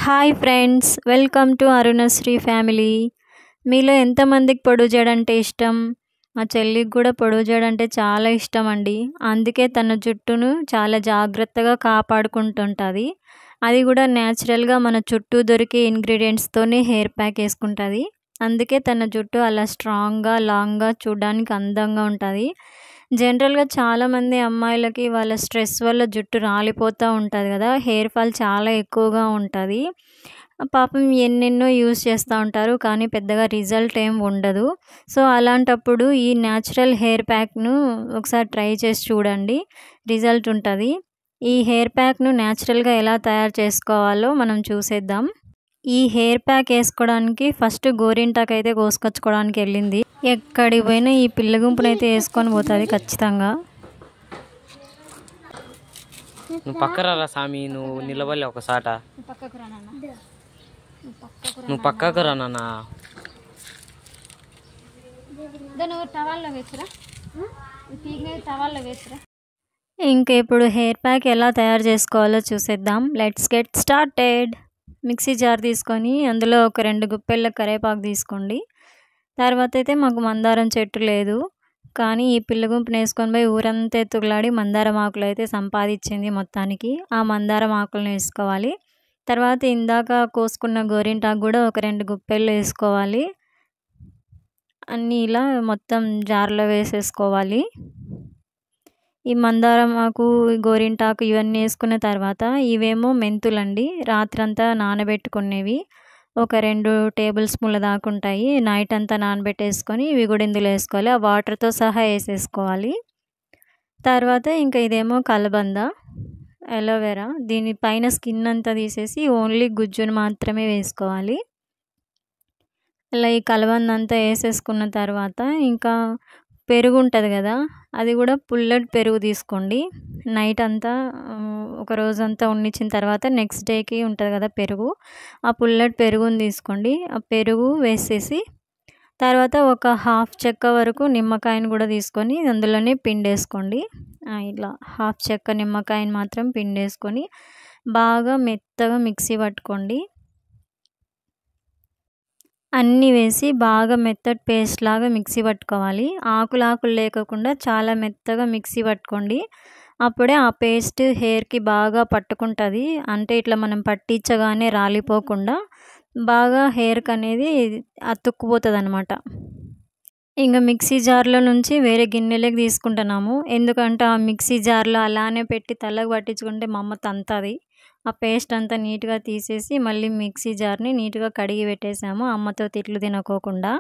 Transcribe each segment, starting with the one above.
Hi friends, welcome to Arunasri family. మీలో ఎంతమందికి పొడుగు జడ అంటే ఇష్టం? మా చెల్లికి కూడా పొడుగు జడ అంటే చాలా ఇష్టం అండి. అందుకే తన జుట్టును చాలా జాగ్రత్తగా కాపాడుకుంటుంటుంది. అది కూడా న్యాచురల్గా మన చుట్టూ దొరికే ఇంగ్రీడియంట్స్తోనే హెయిర్ ప్యాక్ వేసుకుంటుంది. అందుకే తన జుట్టు అలా స్ట్రాంగ్గా లాంగ్గా చూడడానికి అందంగా ఉంటుంది. జనరల్గా చాలామంది అమ్మాయిలకి వాళ్ళ స్ట్రెస్ వల్ల జుట్టు రాలిపోతూ ఉంటుంది కదా, హెయిర్ ఫాల్ చాలా ఎక్కువగా ఉంటుంది. పాపం ఎన్నెన్నో యూస్ చేస్తూ ఉంటారు, కానీ పెద్దగా రిజల్ట్ ఏం ఉండదు. సో అలాంటప్పుడు ఈ న్యాచురల్ హెయిర్ ప్యాక్ను ఒకసారి ట్రై చేసి చూడండి, రిజల్ట్ ఉంటుంది. ఈ హెయిర్ ప్యాక్ను న్యాచురల్గా ఎలా తయారు చేసుకోవాలో మనం చూసేద్దాం. ఈ హెయిర్ ప్యాక్ వేసుకోవడానికి ఫస్ట్ గోరింటాకు అయితే కోసుకొచ్చుకోవడానికి వెళ్ళింది. ఎక్కడికి పోయినా ఈ పిల్ల గుంపునైతే వేసుకొని పోతుంది ఖచ్చితంగా. నువ్వు పక్కరా సామి, నువ్వు నిలబడలే ఒకసాట. నువ్వు పక్కకు రా నాన్న. ఇంకా ఇప్పుడు హెయిర్ ప్యాక్ ఎలా తయారు చేసుకోవాలో చూసేద్దాం. Let's get started. Mixie jar తీసుకొని అందులో ఒక 2 గుప్పెళ్ళ కరివేపాకు తీసుకోండి. తర్వాత అయితే మాకు మందారం చెట్టు లేదు, కానీ ఈ పిల్ల గుంపును వేసుకొని పోయి ఊరంతా ఎత్తుకులాడి మందారం ఆకులు అయితే సంపాదించింది మొత్తానికి. ఆ మందారం ఆకులను వేసుకోవాలి. తర్వాత ఇందాక కోసుకున్న గోరింటాకు కూడా ఒక 2 గుప్పెళ్ళు వేసుకోవాలి. అన్నీ ఇలా మొత్తం జార్లో వేసేసుకోవాలి. ఈ మందారం ఆకు, గోరింటాకు ఇవన్నీ వేసుకున్న తర్వాత ఇవేమో మెంతులండి, రాత్రంతా నానబెట్టుకునేవి. ఒక 2 టేబుల్ స్పూన్ల దాకా ఉంటాయి. నైట్ అంతా నానబెట్టేసుకొని ఇవి కూడా ఇందులో వేసుకోవాలి. ఆ వాటర్తో సహా వేసేసుకోవాలి. తర్వాత ఇంకా ఇదేమో కలబంద, అలోవెరా. దీనిపైన స్కిన్ అంతా తీసేసి ఓన్లీ గుజ్జును మాత్రమే వేసుకోవాలి. అలా ఈ కలబంద అంతా వేసేసుకున్న తర్వాత ఇంకా పెరుగు ఉంటుంది కదా, అది కూడా పుల్లటి పెరుగు తీసుకోండి. నైట్ అంతా ఒక రోజంతా ఉండిచ్చిన తర్వాత నెక్స్ట్ డేకి ఉంటుంది కదా పెరుగు, ఆ పుల్లటి పెరుగుని తీసుకోండి. ఆ పెరుగు వేసేసి తర్వాత ఒక 1/2 చెక్క వరకు నిమ్మకాయని కూడా తీసుకొని అందులోనే పిండేసుకోండి. ఇట్లా 1/2 చెక్క నిమ్మకాయని మాత్రం పిండేసుకొని బాగా మెత్తగా మిక్సీ పట్టుకోండి. అన్నీ వేసి బాగా మెత్తటి పేస్ట్ లాగా మిక్సీ పట్టుకోవాలి. ఆకులు లేకుండా చాలా మెత్తగా మిక్సీ పట్టుకోండి. అప్పుడే ఆ పేస్ట్ హెయిర్కి బాగా పట్టుకుంటుంది. అంటే ఇట్లా మనం పట్టించగానే రాలిపోకుండా బాగా హెయిర్కి అనేది అతుక్కుపోతుంది అనమాట. ఇంకా మిక్సీ జార్లో నుంచి వేరే గిన్నెలోకి తీసుకుంటున్నాము. ఎందుకంటే ఆ మిక్సీ జార్లో అలానే పెట్టి తలకు పట్టించుకుంటే మా అమ్మ తంతుంది. ఆ పేస్ట్ అంతా నీట్గా తీసేసి మళ్ళీ మిక్సీ జార్ని నీట్గా కడిగి పెట్టేసాము, అమ్మతో తిట్లు తినకోకుండా.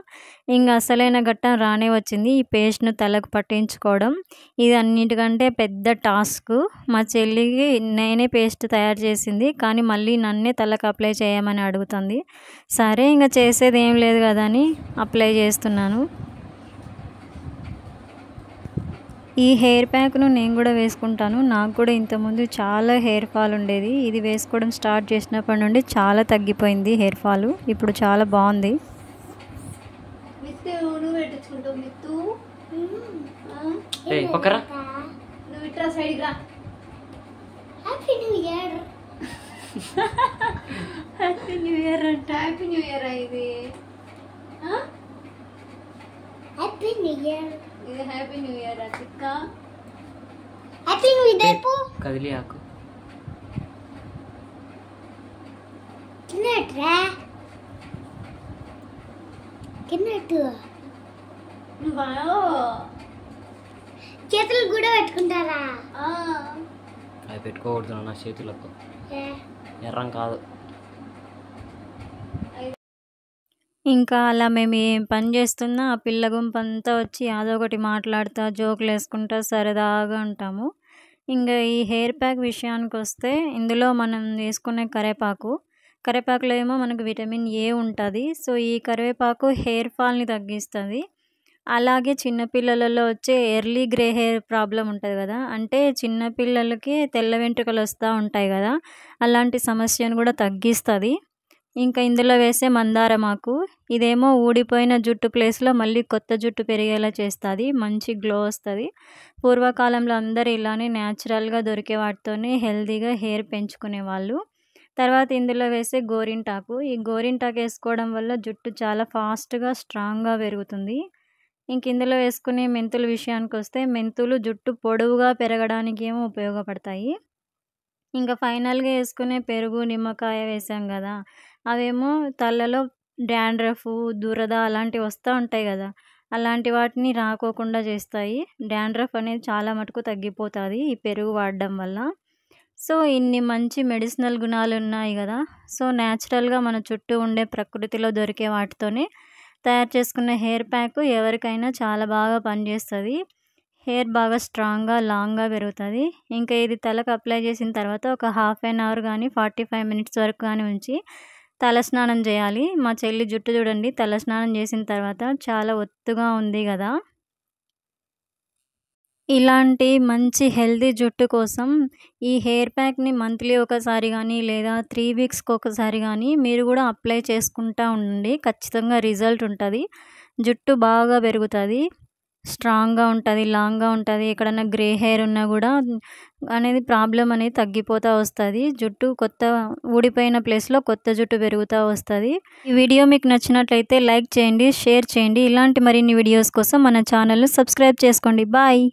ఇంకా అసలైన ఘట్టం రానే వచ్చింది, ఈ పేస్ట్ను తలకు పట్టించుకోవడం. ఇది అన్నిటికంటే పెద్ద టాస్క్. మా చెల్లికి నేనే పేస్ట్ తయారు చేసింది, కానీ మళ్ళీ నన్నే తలకు అప్లై చేయమని అడుగుతుంది. సరే ఇంకా చేసేది ఏం లేదు కదా అని అప్లై చేస్తున్నాను. ఈ హెయిర్ ప్యాక్ను నేను కూడా వేసుకుంటాను. నాకు కూడా ఇంతకుముందు చాలా హెయిర్ ఫాల్ ఉండేది. ఇది వేసుకోవడం స్టార్ట్ చేసినప్పటి నుండి చాలా తగ్గిపోయింది హెయిర్ ఫాల్. ఇప్పుడు చాలా బాగుంది. Happy new year. Happy new year అంట. హ్యాపీ న్యూ ఇయర్ ఇది. Happy new year. ఇది హ్యాపీ న్యూ ఇయర్ అక్క. హ్యాపీ న్యూ ఇయర్ పో. కదిలి ఆకు కిన్నట్రా కిన్నట్టు. చేతులు కూడా పెట్టుకుంటారా? అది పెట్టుకోకూడదు నా చేతులకు, ఎర్రం కాదు. ఇంకా అలా మేము ఏం పని చేస్తున్నా ఆ పిల్ల గుంపు అంతా వచ్చి అదొకటి మాట్లాడుతూ జోకులు వేసుకుంటూ సరదాగా ఉంటాము. ఇంకా ఈ హెయిర్ ప్యాక్ విషయానికి వస్తే ఇందులో మనం వేసుకునే కరివేపాకులో ఏమో మనకు విటమిన్ ఏ ఉంటుంది. సో ఈ కరివేపాకు హెయిర్ ఫాల్ని తగ్గిస్తుంది. అలాగే చిన్నపిల్లలలో వచ్చే ఎర్లీ గ్రే హెయిర్ ప్రాబ్లం ఉంటుంది కదా, అంటే చిన్నపిల్లలకి తెల్ల వెంట్రుకలు వస్తూ ఉంటాయి కదా, అలాంటి సమస్యను కూడా తగ్గిస్తుంది. ఇంకా ఇందులో వేసే మందారమాకు, ఇదేమో ఊడిపోయిన జుట్టు ప్లేస్లో మళ్ళీ కొత్త జుట్టు పెరిగేలా చేస్తుంది, మంచి గ్లో వస్తుంది. పూర్వకాలంలో అందరూ ఇలానే న్యాచురల్గా దొరికే వాటితోనే హెల్తీగా హెయిర్ పెంచుకునేవాళ్ళు. తర్వాత ఇందులో వేసే గోరింటాకు. ఈ గోరింటాకు వేసుకోవడం వల్ల జుట్టు చాలా ఫాస్ట్‌గా, స్ట్రాంగ్‌గా పెరుగుతుంది. ఇంక ఇందులో వేసుకునే మెంతుల విషయానికొస్తే మెంతులు జుట్టు పొడవుగా పెరగడానికి ఏమో ఉపయోగపడతాయి. ఇంకా ఫైనల్‌గా వేసుకునే పెరుగు, నిమ్మకాయ వేసాం గదా! అవేమో తలలో డాండ్రఫు, దురద అలాంటివి వస్తా ఉంటాయి గదా! అలాంటి వాటిని రాకోకుండా చేస్తాయి. డాండ్రఫ్ అనేది చాలా మటుకు తగ్గిపోతాది ఈ పెరుగు వాడడం వల్ల. సో, ఇన్ని మంచి మెడిసినల్ గుణాలున్నాయి గదా! సో, న్యాచురల్‌గా మన చుట్టూ ఉండే ప్రకృతిలో దొరికే వాటితోనే తయారు చేసుకున్న హెయిర్ ప్యాక్ ఎవరికైనా చాలా బాగా పనిచేస్తది. హెయిర్ బాగా స్ట్రాంగ్‌గా, లాంగ్‌గా పెరుగుతది. ఇంకా ఇది తలకు అప్లై చేసిన తర్వాత ఒక హాఫ్ ఎన్ అవర్ గానీ, 45 మినిట్స్ వరకు గానీ ఉంచి తలస్నానం చేయాలి. మా చెల్లి జుట్టు చూడండి తలస్నానం చేసిన తర్వాత చాలా ఒత్తుగా ఉంది గదా! ఇలాంటి మంచి హెల్తీ జుట్టు కోసం ఈ హెయిర్ ప్యాక్‌ని మంత్లీ ఒకసారి గానీ, లేదా 3 వీక్స్‌కి ఒకసారి గానీ మీరు గూడా అప్లై చేసుకుంటా ఉండండి. ఖచ్చితంగా రిజల్ట్ ఉంటది. జుట్టు బాగా పెరుగుతది. స్ట్రాంగ్‌గా ఉంటది, లాంగ్‌గా ఉంటది. ఎక్కడన్నా గ్రే హెయిర్ ఉన్నా గూడా అనేది ప్రాబ్లమ్ అనేది తగ్గిపోతా వస్తది. జుట్టు ఊడిపోయిన ప్లేస్‌లో కొత్త జుట్టు పెరుగుతా వస్తది. ఈ వీడియో మీకు నచ్చినట్లయితే లైక్ చేయండి, షేర్ చేయండి. ఇలాంటి మరిన్ని వీడియోస్ కోసం మన ఛానల్‌ని సబ్స్క్రైబ్ చేసుకోండి. బాయ్.